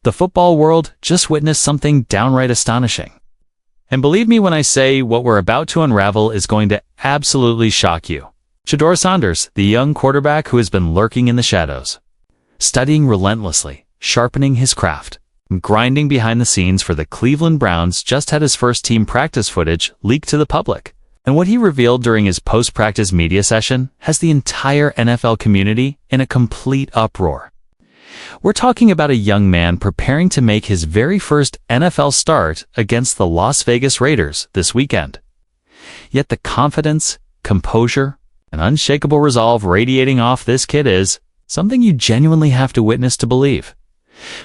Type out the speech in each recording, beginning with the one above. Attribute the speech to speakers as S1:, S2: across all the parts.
S1: the football world just witnessed something downright astonishing. And believe me when I say what we're about to unravel is going to absolutely shock you. Shadur Sanders, the young quarterback who has been lurking in the shadows, studying relentlessly, sharpening his craft, and grinding behind the scenes for the Cleveland Browns, just had his first team practice footage leaked to the public. And what he revealed during his post-practice media session has the entire NFL community in a complete uproar. We're talking about a young man preparing to make his very first NFL start against the Las Vegas Raiders this weekend. Yet the confidence, composure, and unshakable resolve radiating off this kid is something you genuinely have to witness to believe.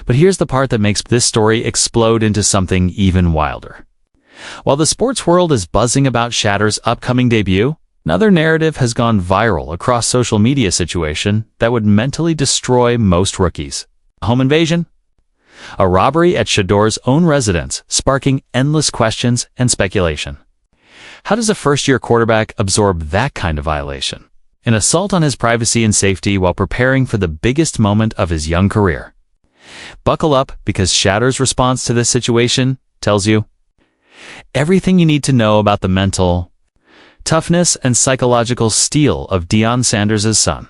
S1: But here's the part that makes this story explode into something even wilder. While the sports world is buzzing about Shadur's upcoming debut, another narrative has gone viral across social media situation that would mentally destroy most rookies. A home invasion? A robbery at Shedur's own residence, sparking endless questions and speculation. How does a first-year quarterback absorb that kind of violation? An assault on his privacy and safety while preparing for the biggest moment of his young career. Buckle up, because Shadur's response to this situation tells you everything you need to know about the mental toughness and psychological steel of Deion Sanders' son.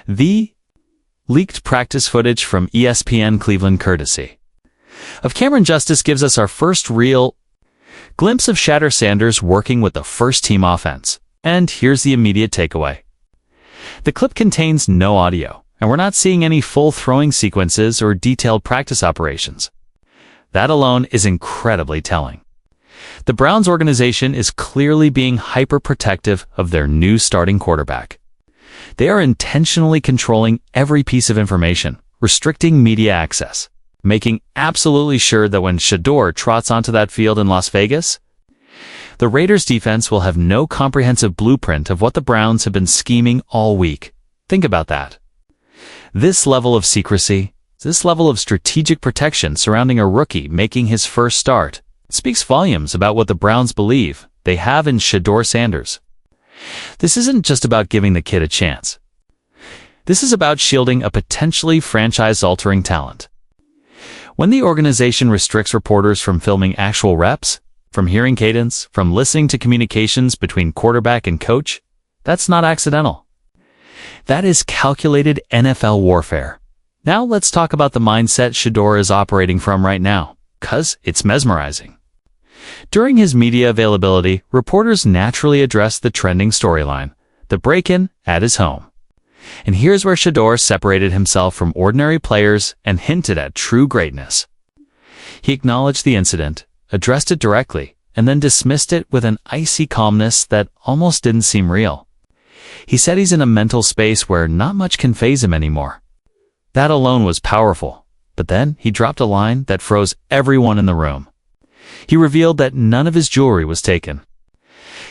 S1: The leaked practice footage from ESPN Cleveland courtesy of Cameron Justice gives us our first real glimpse of Shadur Sanders working with the first-team offense. And here's the immediate takeaway. The clip contains no audio, and we're not seeing any full throwing sequences or detailed practice operations. That alone is incredibly telling. The Browns organization is clearly being hyper-protective of their new starting quarterback. They are intentionally controlling every piece of information, restricting media access, making absolutely sure that when Shedeur trots onto that field in Las Vegas, the Raiders' defense will have no comprehensive blueprint of what the Browns have been scheming all week. Think about that. This level of secrecy, this level of strategic protection surrounding a rookie making his first start, speaks volumes about what the Browns believe they have in Shadur Sanders. This isn't just about giving the kid a chance. This is about shielding a potentially franchise-altering talent. When the organization restricts reporters from filming actual reps, from hearing cadence, from listening to communications between quarterback and coach, that's not accidental. That is calculated NFL warfare. Now let's talk about the mindset Shedeur is operating from right now, 'cause it's mesmerizing. During his media availability, reporters naturally addressed the trending storyline, the break-in at his home. And here's where Shedeur separated himself from ordinary players and hinted at true greatness. He acknowledged the incident, addressed it directly, and then dismissed it with an icy calmness that almost didn't seem real. He said he's in a mental space where not much can faze him anymore. That alone was powerful, but then he dropped a line that froze everyone in the room. He revealed that none of his jewelry was taken.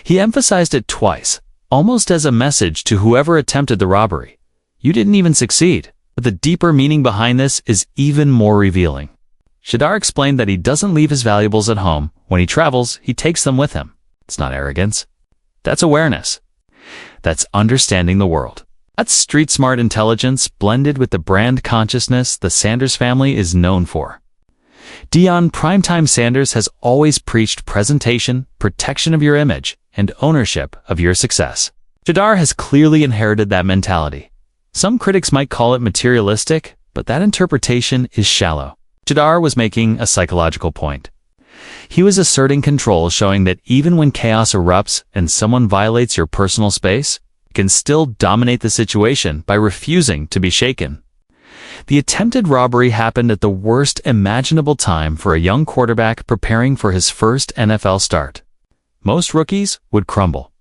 S1: He emphasized it twice, almost as a message to whoever attempted the robbery. You didn't even succeed, but the deeper meaning behind this is even more revealing. Shedeur explained that he doesn't leave his valuables at home. When he travels, he takes them with him. It's not arrogance. That's awareness. That's understanding the world. That's street-smart intelligence blended with the brand consciousness the Sanders family is known for. Deion Primetime Sanders has always preached presentation, protection of your image, and ownership of your success. Shedeur has clearly inherited that mentality. Some critics might call it materialistic, but that interpretation is shallow. Shedeur was making a psychological point. He was asserting control, showing that even when chaos erupts and someone violates your personal space, you can still dominate the situation by refusing to be shaken. The attempted robbery happened at the worst imaginable time for a young quarterback preparing for his first NFL start. Most rookies would crumble.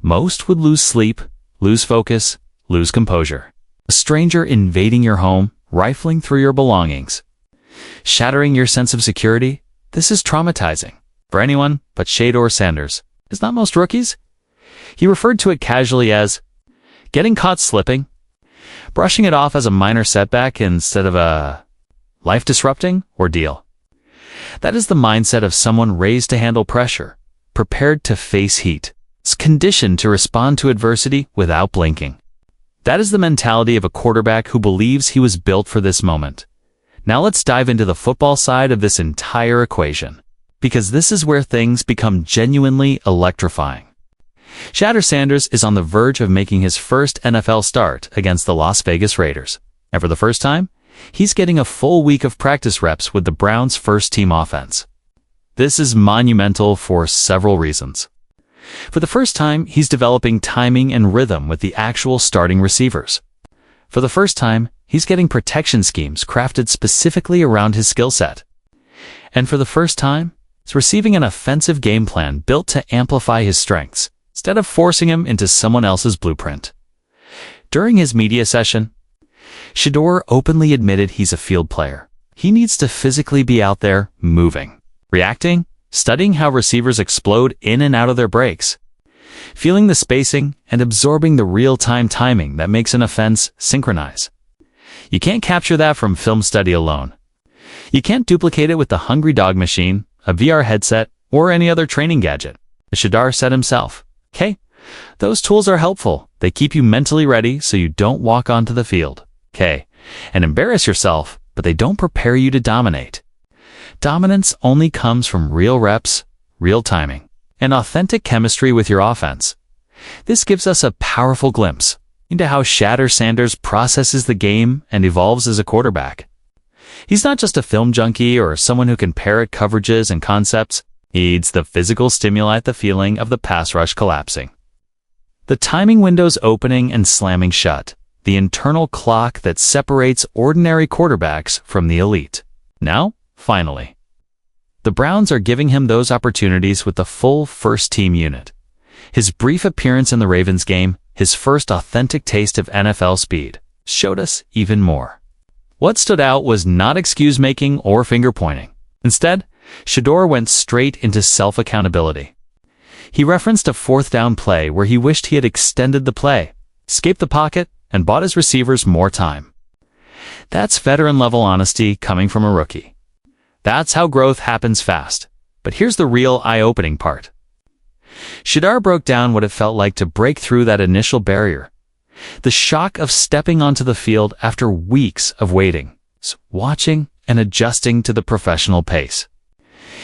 S1: Most would lose sleep, lose focus, lose composure. A stranger invading your home, rifling through your belongings, shattering your sense of security, this is traumatizing for anyone but Shadur Sanders. Is not most rookies? He referred to it casually as getting caught slipping, brushing it off as a minor setback instead of a life-disrupting ordeal. That is the mindset of someone raised to handle pressure, prepared to face heat, conditioned to respond to adversity without blinking. That is the mentality of a quarterback who believes he was built for this moment. Now let's dive into the football side of this entire equation, because this is where things become genuinely electrifying. Shadur Sanders is on the verge of making his first NFL start against the Las Vegas Raiders. And for the first time, he's getting a full week of practice reps with the Browns' first-team offense. This is monumental for several reasons. For the first time, he's developing timing and rhythm with the actual starting receivers. For the first time, he's getting protection schemes crafted specifically around his skill set. And for the first time, he's receiving an offensive game plan built to amplify his strengths, instead of forcing him into someone else's blueprint. During his media session, Shedeur openly admitted he's a field player. He needs to physically be out there, moving, reacting, studying how receivers explode in and out of their breaks, feeling the spacing and absorbing the real-time timing that makes an offense synchronize. You can't capture that from film study alone. You can't duplicate it with the Hungry Dog machine, a VR headset, or any other training gadget. As Shedeur said himself, "Okay, those tools are helpful. They keep you mentally ready so you don't walk onto the field. Okay, and embarrass yourself, but they don't prepare you to dominate." Dominance only comes from real reps, real timing, and authentic chemistry with your offense. This gives us a powerful glimpse into how Shadur Sanders processes the game and evolves as a quarterback. He's not just a film junkie or someone who can parrot coverages and concepts. He needs the physical stimuli, the feeling of the pass rush collapsing, the timing windows opening and slamming shut, the internal clock that separates ordinary quarterbacks from the elite. Now, finally, the Browns are giving him those opportunities with the full first-team unit. His brief appearance in the Ravens game, his first authentic taste of NFL speed, showed us even more. What stood out was not excuse-making or finger-pointing. Instead, Shedeur went straight into self-accountability. He referenced a fourth-down play where he wished he had extended the play, escaped the pocket, and bought his receivers more time. That's veteran-level honesty coming from a rookie. That's how growth happens fast. But here's the real eye-opening part. Shedeur broke down what it felt like to break through that initial barrier. The shock of stepping onto the field after weeks of waiting, watching, and adjusting to the professional pace.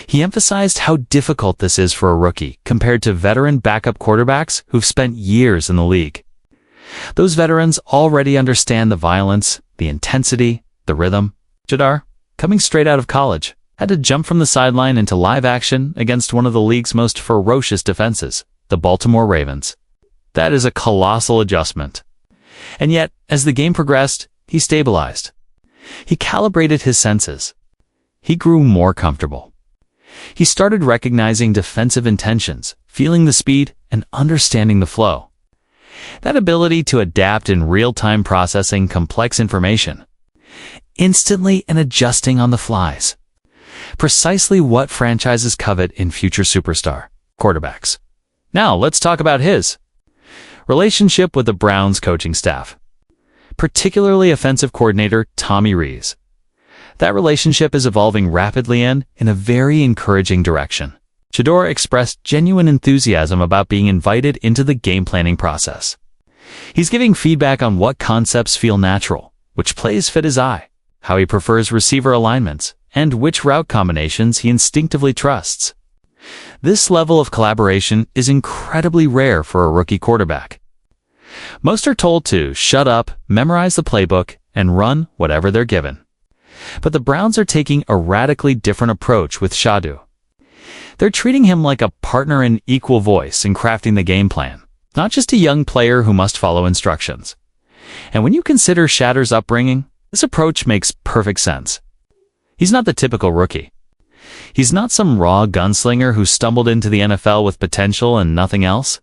S1: He emphasized how difficult this is for a rookie compared to veteran backup quarterbacks who've spent years in the league. Those veterans already understand the violence, the intensity, the rhythm. Shedeur, coming straight out of college, had to jump from the sideline into live action against one of the league's most ferocious defenses, the Baltimore Ravens. That is a colossal adjustment. And yet, as the game progressed, he stabilized. He calibrated his senses. He grew more comfortable. He started recognizing defensive intentions, feeling the speed, and understanding the flow. That ability to adapt in real-time processing complex information, instantly and adjusting on the flies. Precisely what franchises covet in future superstar quarterbacks. Now, let's talk about his relationship with the Browns coaching staff, particularly offensive coordinator Tommy Rees. That relationship is evolving rapidly and in a very encouraging direction. Shedeur expressed genuine enthusiasm about being invited into the game planning process. He's giving feedback on what concepts feel natural, which plays fit his eye, how he prefers receiver alignments, and which route combinations he instinctively trusts. This level of collaboration is incredibly rare for a rookie quarterback. Most are told to shut up, memorize the playbook, and run whatever they're given. But the Browns are taking a radically different approach with Shadur. They're treating him like a partner in equal voice in crafting the game plan, not just a young player who must follow instructions. And when you consider Shadur's upbringing, this approach makes perfect sense. He's not the typical rookie. He's not some raw gunslinger who stumbled into the NFL with potential and nothing else.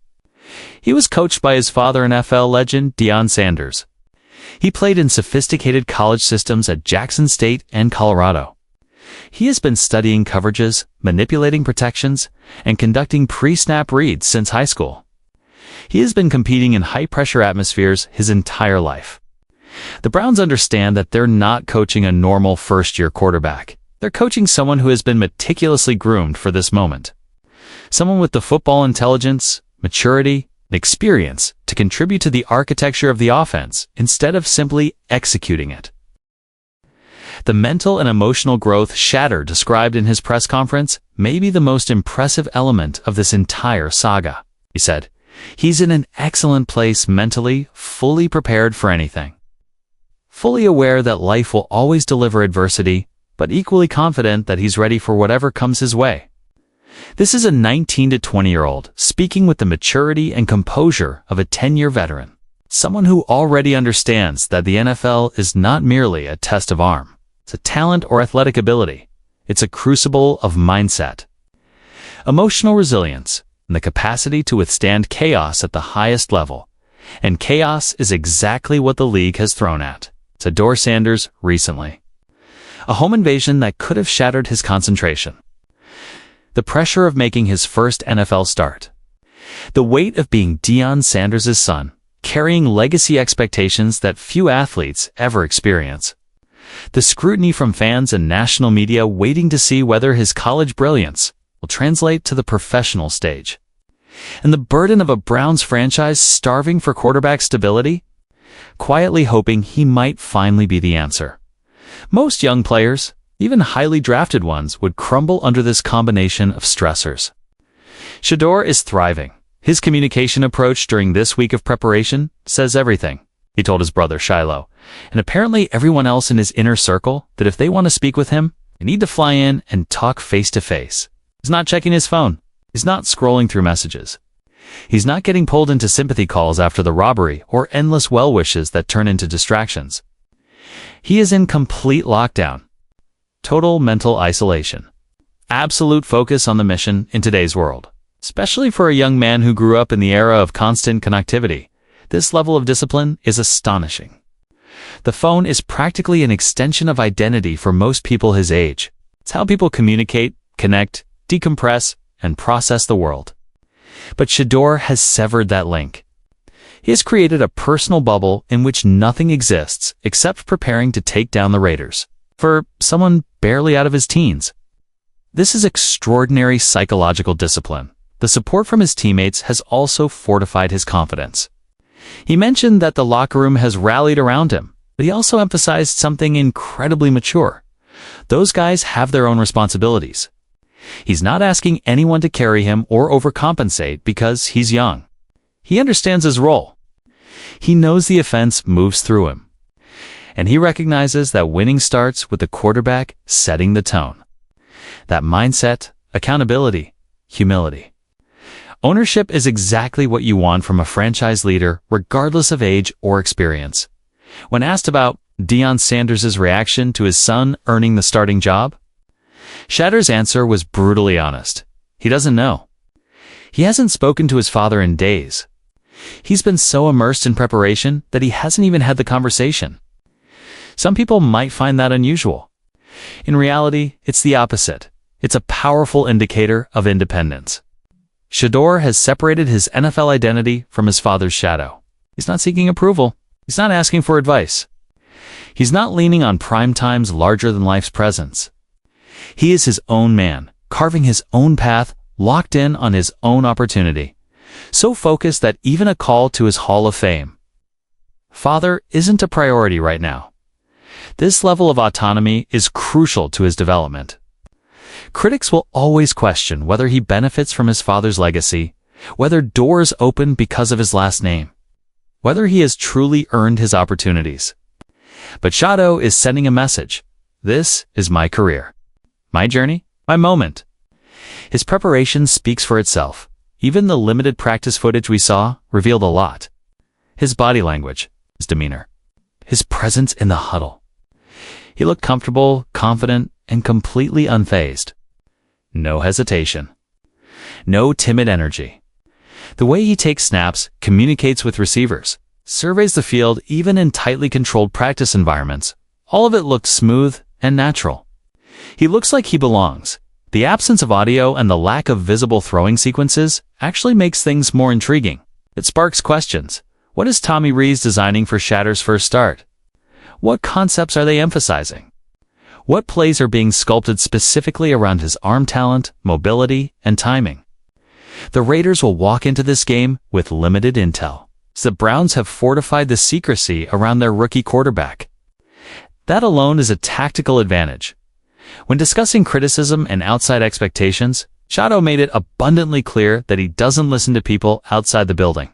S1: He was coached by his father, NFL legend Deion Sanders. He played in sophisticated college systems at Jackson State and Colorado. He has been studying coverages, manipulating protections, and conducting pre-snap reads since high school. He has been competing in high-pressure atmospheres his entire life. The Browns understand that they're not coaching a normal first-year quarterback. They're coaching someone who has been meticulously groomed for this moment. Someone with the football intelligence, maturity, and experience to contribute to the architecture of the offense instead of simply executing it. The mental and emotional growth Shedeur described in his press conference may be the most impressive element of this entire saga. He said, "He's in an excellent place mentally, fully prepared for anything. Fully aware that life will always deliver adversity, but equally confident that he's ready for whatever comes his way." This is a 19 to 20-year-old speaking with the maturity and composure of a 10-year veteran, someone who already understands that the NFL is not merely a test of arm. It's a talent or athletic ability. It's a crucible of mindset, emotional resilience, and the capacity to withstand chaos at the highest level. And chaos is exactly what the league has thrown at Shadur Sanders recently. A home invasion that could have shattered his concentration. The pressure of making his first NFL start. The weight of being Deion Sanders' son, carrying legacy expectations that few athletes ever experience. The scrutiny from fans and national media waiting to see whether his college brilliance will translate to the professional stage. And the burden of a Browns franchise starving for quarterback stability, quietly hoping he might finally be the answer. Most young players, even highly drafted ones, would crumble under this combination of stressors. Shedeur is thriving. His communication approach during this week of preparation says everything. He told his brother Shiloh, and apparently everyone else in his inner circle, that if they want to speak with him, they need to fly in and talk face to face. He's not checking his phone. He's not scrolling through messages. He's not getting pulled into sympathy calls after the robbery or endless well wishes that turn into distractions. He is in complete lockdown. Total mental isolation. Absolute focus on the mission in today's world. Especially for a young man who grew up in the era of constant connectivity, this level of discipline is astonishing. The phone is practically an extension of identity for most people his age. It's how people communicate, connect, decompress, and process the world. But Shedeur has severed that link. He has created a personal bubble in which nothing exists except preparing to take down the Raiders. For someone barely out of his teens. This is extraordinary psychological discipline. The support from his teammates has also fortified his confidence. He mentioned that the locker room has rallied around him, but he also emphasized something incredibly mature. Those guys have their own responsibilities. He's not asking anyone to carry him or overcompensate because he's young. He understands his role. He knows the offense moves through him. And he recognizes that winning starts with the quarterback setting the tone. That mindset, accountability, humility. Ownership is exactly what you want from a franchise leader, regardless of age or experience. When asked about Deion Sanders' reaction to his son earning the starting job, Shadeur's answer was brutally honest. He doesn't know. He hasn't spoken to his father in days. He's been so immersed in preparation that he hasn't even had the conversation. Some people might find that unusual. In reality, it's the opposite. It's a powerful indicator of independence. Shedeur has separated his NFL identity from his father's shadow. He's not seeking approval. He's not asking for advice. He's not leaning on Primetime's larger-than-life's presence. He is his own man, carving his own path, locked in on his own opportunity. So focused that even a call to his Hall of Fame. Father isn't a priority right now. This level of autonomy is crucial to his development. Critics will always question whether he benefits from his father's legacy, whether doors open because of his last name, whether he has truly earned his opportunities. But Shedeur is sending a message. This is my career. My journey, my moment. His preparation speaks for itself. Even the limited practice footage we saw revealed a lot. His body language, his demeanor, his presence in the huddle. He looked comfortable, confident, and completely unfazed. No hesitation. No timid energy. The way he takes snaps, communicates with receivers, surveys the field even in tightly controlled practice environments, all of it looked smooth and natural. He looks like he belongs. The absence of audio and the lack of visible throwing sequences actually makes things more intriguing. It sparks questions. What is Tommy redesigning for Shadeur's first start? What concepts are they emphasizing? What plays are being sculpted specifically around his arm talent, mobility, and timing? The Raiders will walk into this game with limited intel. The Browns have fortified the secrecy around their rookie quarterback. That alone is a tactical advantage. When discussing criticism and outside expectations, Shedeur made it abundantly clear that he doesn't listen to people outside the building.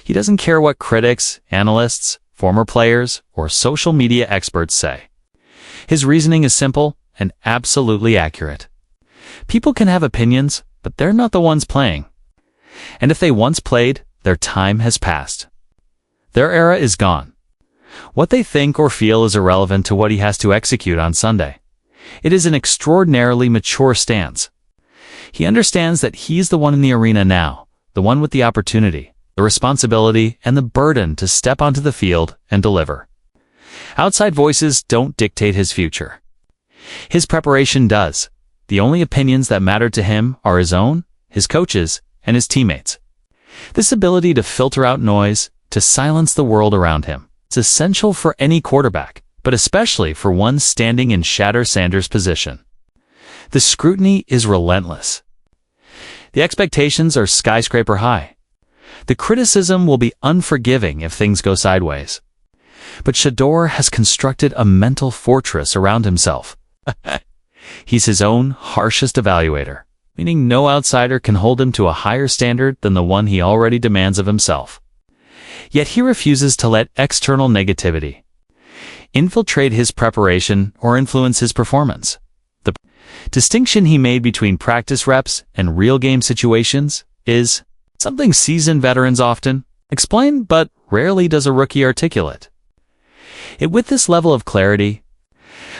S1: He doesn't care what critics, analysts, former players, or social media experts say. His reasoning is simple and absolutely accurate. People can have opinions, but they're not the ones playing. And if they once played, their time has passed. Their era is gone. What they think or feel is irrelevant to what he has to execute on Sunday. It is an extraordinarily mature stance. He understands that he's the one in the arena now, the one with the opportunity, the responsibility, and the burden to step onto the field and deliver. Outside voices don't dictate his future. His preparation does. The only opinions that matter to him are his own, his coaches, and his teammates. This ability to filter out noise, to silence the world around him, is essential for any quarterback, but especially for one standing in Shadur Sanders' position. The scrutiny is relentless. The expectations are skyscraper high. The criticism will be unforgiving if things go sideways. But Shedeur has constructed a mental fortress around himself. He's his own harshest evaluator, meaning no outsider can hold him to a higher standard than the one he already demands of himself. Yet he refuses to let external negativity infiltrate his preparation or influence his performance. The distinction he made between practice reps and real game situations is something seasoned veterans often explain, but rarely does a rookie articulate. With this level of clarity,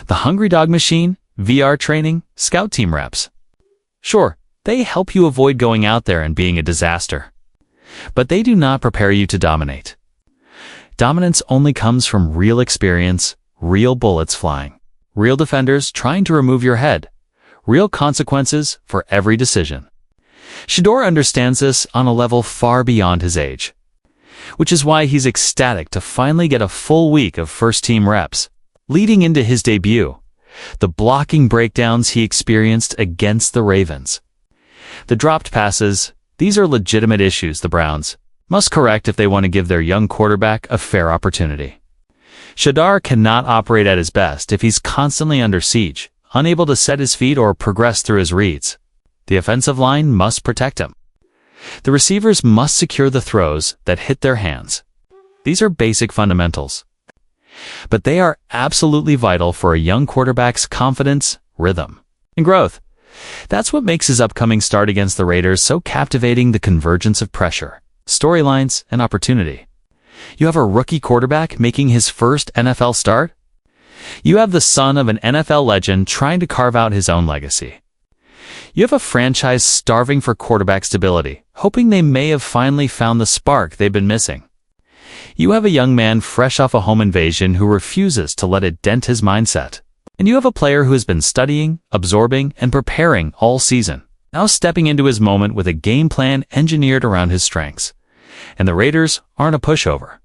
S1: the Hungry Dog Machine, VR training, scout team reps. Sure, they help you avoid going out there and being a disaster. But they do not prepare you to dominate. Dominance only comes from real experience, real bullets flying, real defenders trying to remove your head, real consequences for every decision. Shedeur understands this on a level far beyond his age, which is why he's ecstatic to finally get a full week of first-team reps. Leading into his debut, the blocking breakdowns he experienced against the Ravens. The dropped passes, these are legitimate issues the Browns must correct if they want to give their young quarterback a fair opportunity. Shedeur cannot operate at his best if he's constantly under siege, unable to set his feet or progress through his reads. The offensive line must protect him. The receivers must secure the throws that hit their hands. These are basic fundamentals. But they are absolutely vital for a young quarterback's confidence, rhythm, and growth. That's what makes his upcoming start against the Raiders so captivating: the convergence of pressure, storylines, and opportunity. You have a rookie quarterback making his first NFL start. You have the son of an NFL legend trying to carve out his own legacy. You have a franchise starving for quarterback stability, hoping they may have finally found the spark they've been missing. You have a young man fresh off a home invasion who refuses to let it dent his mindset. And you have a player who has been studying, absorbing, and preparing all season, now stepping into his moment with a game plan engineered around his strengths. And the Raiders aren't a pushover.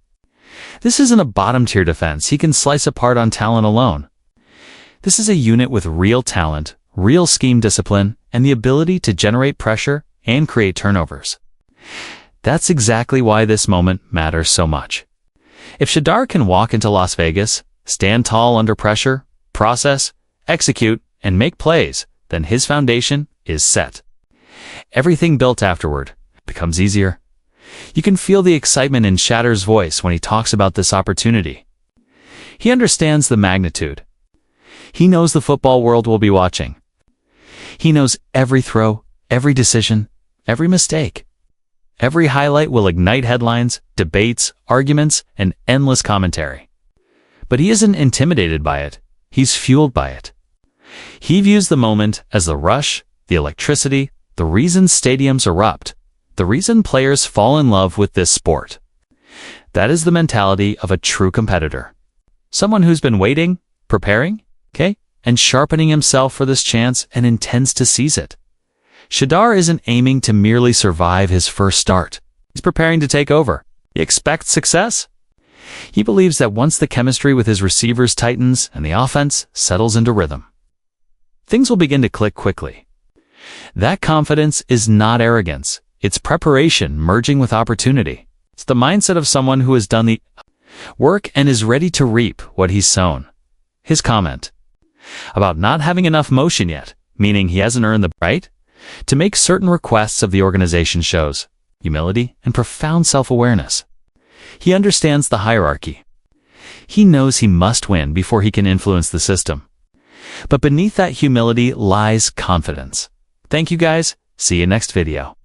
S1: This isn't a bottom-tier defense he can slice apart on talent alone. This is a unit with real talent, real scheme discipline, and the ability to generate pressure and create turnovers. That's exactly why this moment matters so much. If Shedeur can walk into Las Vegas, stand tall under pressure, process, execute, and make plays, then his foundation is set. Everything built afterward becomes easier. You can feel the excitement in Shedeur's voice when he talks about this opportunity. He understands the magnitude. He knows the football world will be watching. He knows every throw, every decision, every mistake. Every highlight will ignite headlines, debates, arguments, and endless commentary. But he isn't intimidated by it. He's fueled by it. He views the moment as the rush, the electricity, the reason stadiums erupt, the reason players fall in love with this sport. That is the mentality of a true competitor. Someone who's been waiting, preparing, and sharpening himself for this chance and intends to seize it. Shedeur isn't aiming to merely survive his first start. He's preparing to take over. He expects success. He believes that once the chemistry with his receivers tightens and the offense settles into rhythm, things will begin to click quickly. That confidence is not arrogance. It's preparation merging with opportunity. It's the mindset of someone who has done the work and is ready to reap what he's sown. His comment about not having enough motion yet, meaning he hasn't earned the right to make certain requests of the organization, shows humility and profound self-awareness. He understands the hierarchy. He knows he must win before he can influence the system. But beneath that humility lies confidence. Thank you guys. See you next video.